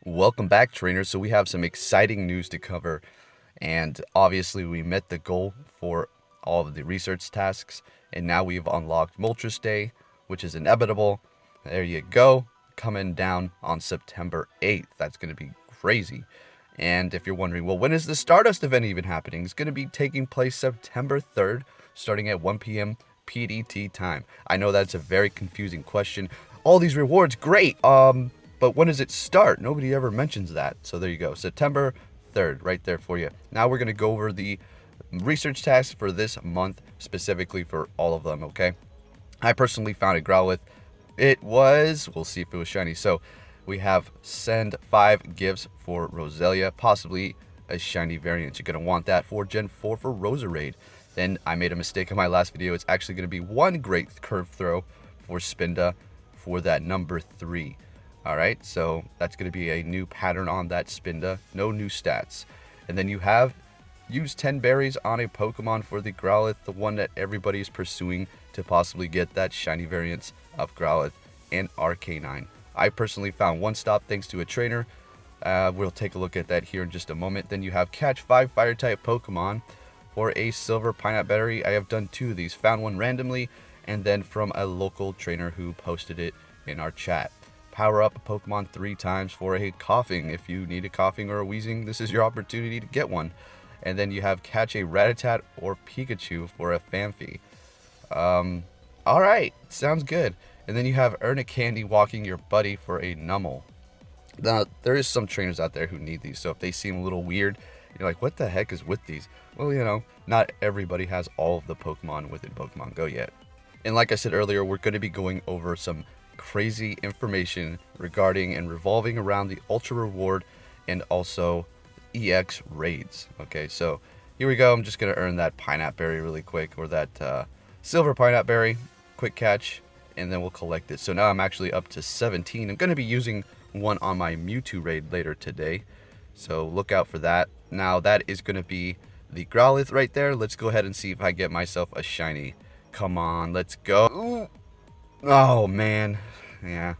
Welcome back, trainers. So we have some exciting news to cover, and obviously we met the goal for all of the research tasks, and now we've unlocked Moltres Day, which is inevitable. There you go, coming down on September 8th. That's going to be crazy. And if you're wondering, well, when is the Stardust event even happening? It's going to be taking place September 3rd, starting at 1 p.m. PDT time. I know that's a very confusing question. All these rewards, great. But when does it start? Nobody ever mentions that. So there you go. September 3rd, right there for you. Now we're going to go over the research tasks for this month, specifically for all of them, okay? I personally found a Growlithe. We'll see if it was shiny. So we have send 5 gifts for Roselia, possibly a shiny variant. You're going to want that for Gen 4 for Roserade. Then I made a mistake in my last video. It's actually going to be 1 great curve throw for Spinda for that number 3. Alright, so that's going to be a new pattern on that Spinda. No new stats. And then you have used 10 berries on a Pokemon for the Growlithe, the one that everybody is pursuing to possibly get that shiny variants of Growlithe and Arcanine. I personally found one stop thanks to a trainer. We'll take a look at that here in just a moment. Then you have catch 5 fire-type Pokemon for a Silver Pinap berry. I have done 2 of these. Found one randomly and then from a local trainer who posted it in our chat. Power up a Pokemon 3 times for a coughing. If you need a coughing or a wheezing, this is your opportunity to get one. And then you have catch a Rattata or Pikachu for a Phanpy. Alright, sounds good. And then you have earn a candy walking your buddy for a Numel. Now, there is some trainers out there who need these, so if they seem a little weird, you're like, what the heck is with these? Well, you know, not everybody has all of the Pokemon within Pokemon Go yet. And like I said earlier, we're going to be going over some crazy information regarding and revolving around the Ultra Reward and also EX raids. Okay, so here we go. I'm just going to earn that Pinap Berry really quick, or that Silver Pinap Berry. Quick catch, and then we'll collect it. So now I'm actually up to 17. I'm going to be using one on my Mewtwo raid later today, so look out for that. Now that is going to be the Growlithe right there. Let's go ahead and see if I get myself a shiny. Come on, let's go. Ooh. Oh man, yeah,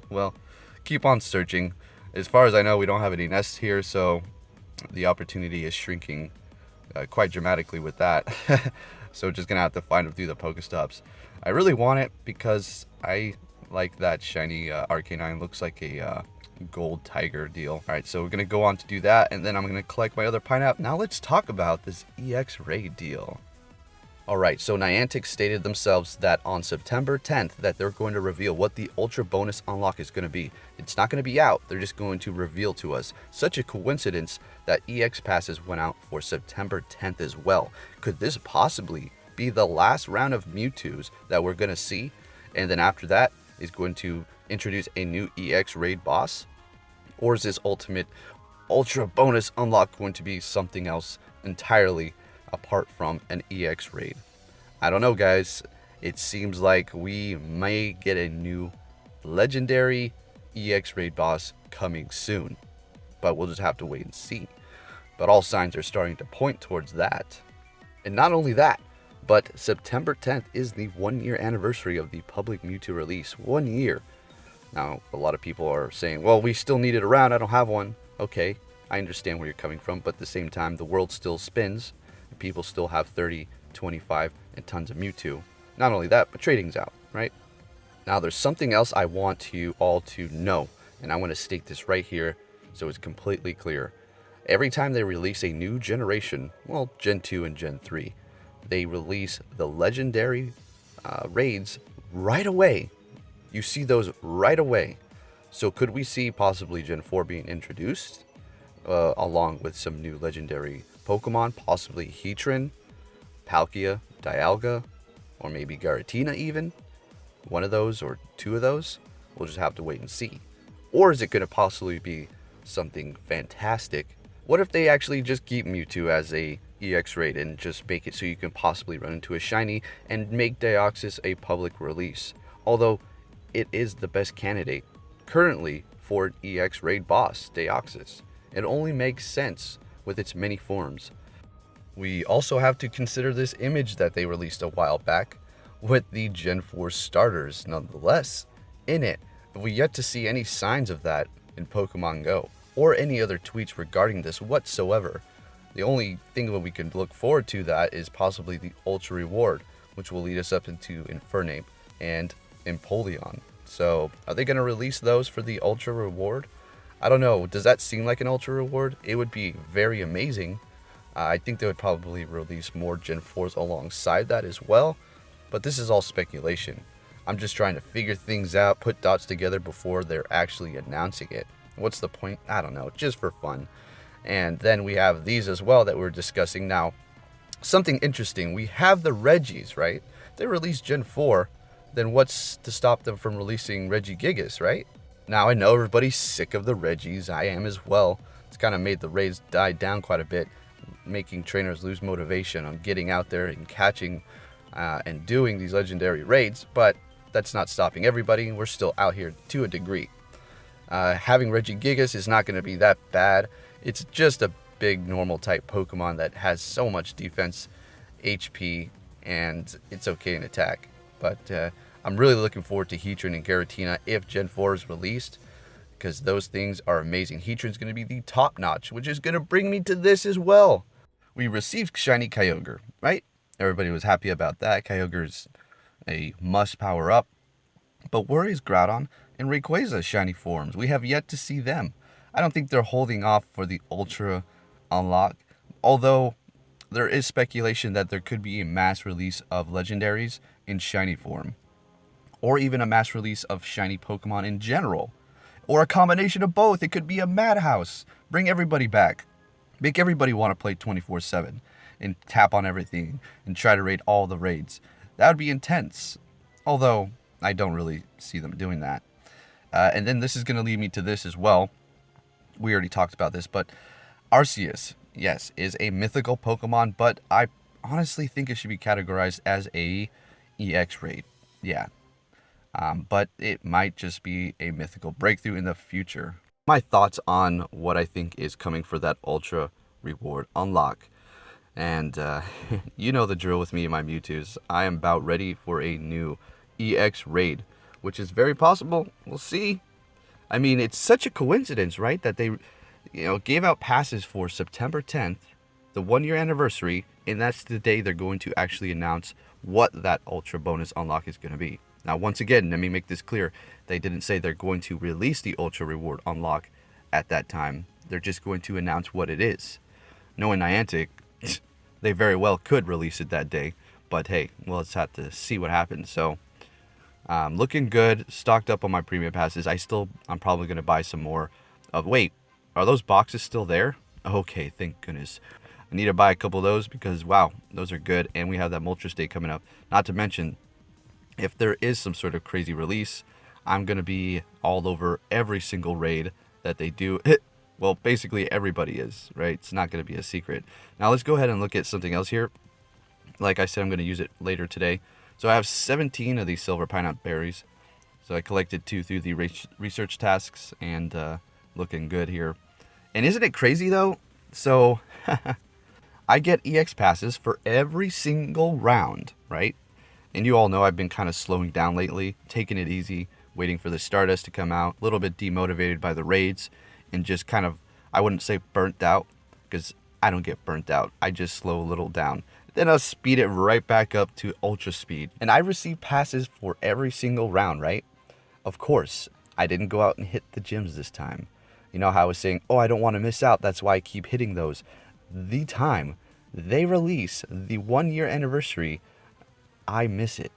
well, keep on searching. As far as I know, we don't have any nests here, so the opportunity is shrinking quite dramatically with that. So just gonna have to find them through the Pokestops. I really want it because I like that shiny Arcanine. Looks like a gold tiger deal. Alright, so we're gonna go on to do that, and then I'm gonna collect my other Pinap. Now let's talk about this EX raid deal. Alright, so Niantic stated themselves that on September 10th that they're going to reveal what the Ultra Bonus unlock is going to be. It's not going to be out, they're just going to reveal to us. Such a coincidence that EX passes went out for September 10th as well. Could this possibly be the last round of Mewtwo's that we're going to see? And then after that is going to introduce a new EX raid boss? Or is this ultimate Ultra Bonus unlock going to be something else entirely apart from an EX raid? I don't know, guys. It seems like we may get a new legendary EX raid boss coming soon, but we'll just have to wait and see. But all signs are starting to point towards that. And not only that, but September 10th is the 1-year anniversary of the public Mewtwo release. 1 year. Now, a lot of people are saying, well, we still need it around, I don't have one. Okay, I understand where you're coming from, but at the same time, the world still spins. People still have 30, 25, and tons of Mewtwo. Not only that, but trading's out, right? Now, there's something else I want you all to know, and I want to state this right here so it's completely clear. Every time they release a new generation, well, Gen 2 and Gen 3, they release the legendary raids right away. You see those right away. So could we see possibly Gen 4 being introduced along with some new legendary Pokemon, possibly Heatran, Palkia, Dialga, or maybe Garatina even? One of those or 2 of those? We'll just have to wait and see. Or is it going to possibly be something fantastic? What if they actually just keep Mewtwo as a EX raid and just make it so you can possibly run into a shiny and make Deoxys a public release? Although it is the best candidate currently for an EX raid boss, Deoxys. It only makes sense with its many forms. We also have to consider this image that they released a while back with the Gen 4 starters nonetheless in it. We yet to see any signs of that in Pokemon Go, or any other tweets regarding this whatsoever. The only thing that we can look forward to that is possibly the Ultra Reward, which will lead us up into Infernape and Empoleon. So, are they going to release those for the Ultra Reward? I don't know. Does that seem like an Ultra Reward? It would be very amazing. I think they would probably release more Gen 4s alongside that as well. But this is all speculation. I'm just trying to figure things out, put dots together before they're actually announcing it. What's the point? I don't know. Just for fun. And then we have these as well that we're discussing now. Something interesting. We have the Regis, right? They released Gen 4. Then what's to stop them from releasing Regigigas, right? Now, I know everybody's sick of the Regis. I am as well. It's kind of made the raids die down quite a bit, making trainers lose motivation on getting out there and catching and doing these legendary raids. But that's not stopping everybody. We're still out here to a degree. Having Regigigas is not going to be that bad. It's just a big normal type Pokemon that has so much defense, HP, and it's okay in attack. But I'm really looking forward to Heatran and Giratina if Gen 4 is released, because those things are amazing. Heatran's going to be the top notch, which is going to bring me to this as well. We received Shiny Kyogre, right? Everybody was happy about that. Kyogre's a must power up. But where is Groudon and Rayquaza's shiny forms? We have yet to see them. I don't think they're holding off for the Ultra unlock, although there is speculation that there could be a mass release of legendaries in shiny form, or even a mass release of shiny Pokemon in general, or a combination of both. It could be a madhouse. Bring everybody back. Make everybody want to play 24/7 and tap on everything and try to raid all the raids. That would be intense, although I don't really see them doing that. And then this is going to lead me to this as well. We already talked about this, but Arceus, yes, is a mythical Pokemon, but I honestly think it should be categorized as a EX raid. Yeah. But it might just be a mythical breakthrough in the future. My thoughts on what I think is coming for that Ultra Reward unlock. And you know the drill with me and my Mewtwo's. I am about ready for a new EX raid, which is very possible. We'll see. I mean, it's such a coincidence, right? That they, gave out passes for September 10th, the 1-year anniversary, and that's the day they're going to actually announce what that Ultra bonus unlock is going to be. Now, once again, let me make this clear. They didn't say they're going to release the Ultra Reward unlock at that time. They're just going to announce what it is. Knowing Niantic, they very well could release it that day. But hey, we'll just have to see what happens. So, looking good, stocked up on my premium passes. I'm probably going to buy some more of, wait, are those boxes still there? Okay, thank goodness. I need to buy a couple of those because, wow, those are good. And we have that Moltres Day coming up. Not to mention, if there is some sort of crazy release, I'm going to be all over every single raid that they do. Well, basically everybody is, right? It's not going to be a secret. Now let's go ahead and look at something else here. Like I said, I'm going to use it later today. So I have 17 of these Silver Pinap berries. So I collected 2 through the research tasks, and looking good here. And isn't it crazy though? So I get EX passes for every single round, right? And you all know I've been kind of slowing down lately, taking it easy, waiting for the Stardust to come out, a little bit demotivated by the raids, and just kind of, I wouldn't say burnt out, because I don't get burnt out. I just slow a little down. Then I'll speed it right back up to ultra speed. And I receive passes for every single round, right? Of course, I didn't go out and hit the gyms this time. You know how I was saying, oh, I don't want to miss out. That's why I keep hitting those. The time they release the 1-year anniversary, I miss it.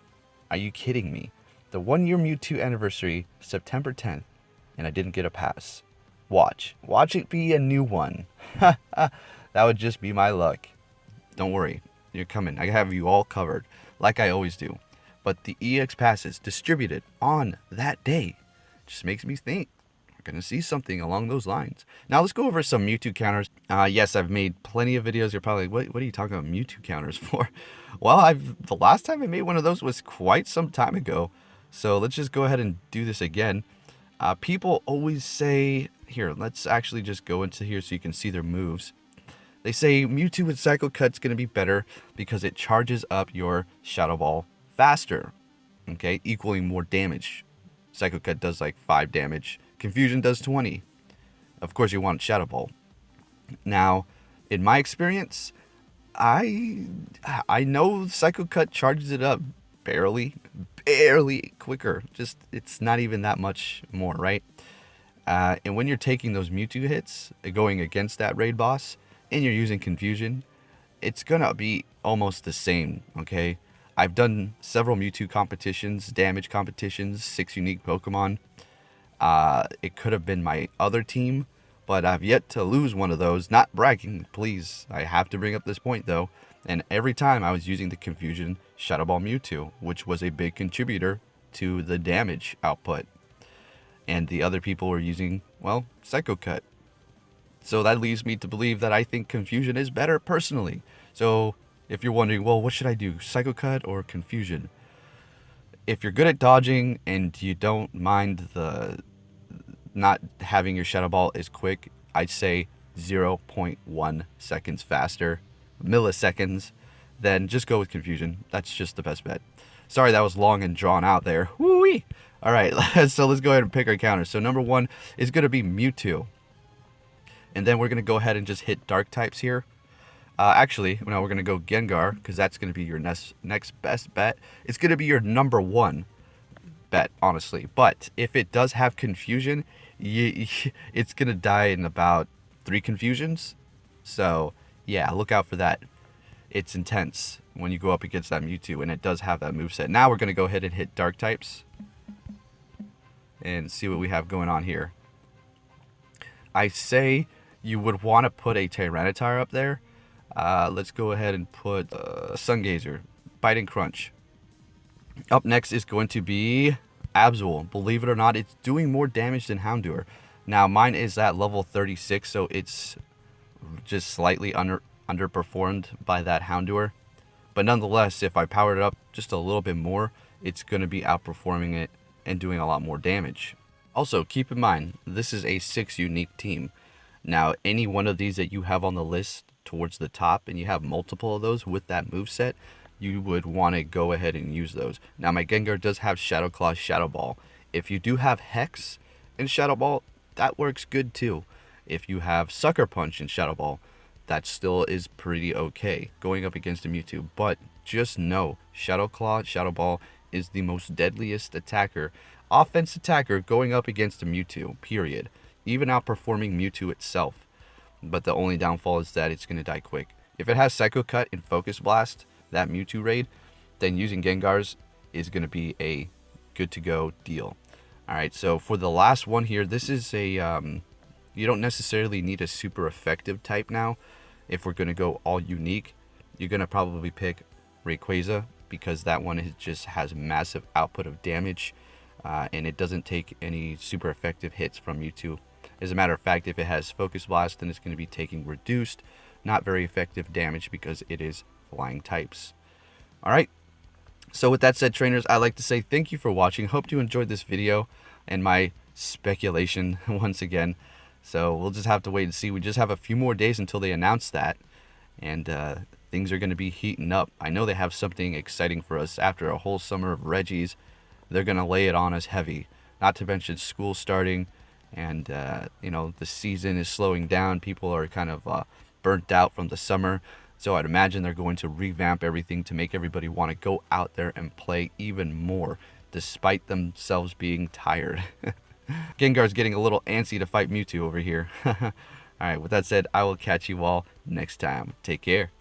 Are you kidding me? The 1-year Mewtwo anniversary, September 10th, and I didn't get a pass. Watch it be a new one. That would just be my luck. Don't worry, you're coming. I have you all covered, like I always do. But the EX passes distributed on that day just makes me think we're going to see something along those lines. Now let's go over some Mewtwo counters. Yes, I've made plenty of videos. You're probably like, what are you talking about Mewtwo counters for? Well, the last time I made one of those was quite some time ago. So let's just go ahead and do this again. People always say, here, let's actually just go into here so you can see their moves. They say Mewtwo with Psycho Cut's going to be better because it charges up your Shadow Ball faster, okay, equaling more damage. Psycho Cut does like 5 damage. Confusion does 20. of course you want Shadow Ball. Now, in my experience, I know Psycho Cut charges it up barely quicker. Just, it's not even that much more, right? And when you're taking those Mewtwo hits, going against that raid boss, and you're using Confusion, it's gonna be almost the same, okay? I've done several Mewtwo competitions, damage competitions, 6 unique Pokemon. It could have been my other team, but I've yet to lose one of those. Not bragging, please. I have to bring up this point, though. And every time I was using the Confusion Shadow Ball Mewtwo, which was a big contributor to the damage output. And the other people were using, well, Psycho Cut. So that leads me to believe that I think Confusion is better personally. So if you're wondering, well, what should I do, Psycho Cut or Confusion? If you're good at dodging and you don't mind the not having your Shadow Ball as quick, I'd say 0.1 seconds faster, milliseconds, then just go with Confusion. That's just the best bet. Sorry that was long and drawn out there. Woo-wee! Alright, so let's go ahead and pick our counters. So number 1 is going to be Mewtwo. And then we're going to go ahead and just hit dark types here. Actually, now we're going to go Gengar, because that's going to be your next best bet. It's going to be your number 1 bet, honestly. But if it does have Confusion, it's going to die in about 3 Confusions. So, yeah, look out for that. It's intense when you go up against that Mewtwo, and it does have that moveset. Now we're going to go ahead and hit dark types and see what we have going on here. I say you would want to put a Tyranitar up there. Let's go ahead and put Sungazer, Bite and Crunch. Up next is going to be Absol. Believe it or not, it's doing more damage than Houndour. Now, mine is at level 36, so it's just slightly underperformed by that Houndour. But nonetheless, if I powered it up just a little bit more, it's going to be outperforming it and doing a lot more damage. Also, keep in mind, this is a 6 unique team. Now, any one of these that you have on the list towards the top, and you have multiple of those with that moveset, you would want to go ahead and use those. Now, my Gengar does have Shadow Claw, Shadow Ball. If you do have Hex in Shadow Ball, that works good too. If you have Sucker Punch in Shadow Ball, that still is pretty okay going up against a Mewtwo. But just know, Shadow Claw, Shadow Ball is the most deadliest attacker, offense attacker going up against a Mewtwo, period. Even outperforming Mewtwo itself. But the only downfall is that it's going to die quick. If it has Psycho Cut and Focus Blast, that Mewtwo raid, then using Gengars is going to be a good to go deal. Alright, so for the last one here, this is a, you don't necessarily need a super effective type now. If we're going to go all unique, you're going to probably pick Rayquaza, because that one just has massive output of damage, and it doesn't take any super effective hits from Mewtwo. As a matter of fact, if it has Focus Blast, then it's going to be taking reduced, not very effective damage because it is flying types. Alright, so with that said, trainers, I'd like to say thank you for watching. Hope you enjoyed this video and my speculation once again. So we'll just have to wait and see. We just have a few more days until they announce that, and things are going to be heating up. I know they have something exciting for us after a whole summer of Reggies. They're going to lay it on us heavy, not to mention school starting. And, you know, the season is slowing down. People are kind of burnt out from the summer. So I'd imagine they're going to revamp everything to make everybody want to go out there and play even more, despite themselves being tired. Gengar's getting a little antsy to fight Mewtwo over here. Alright, with that said, I will catch you all next time. Take care.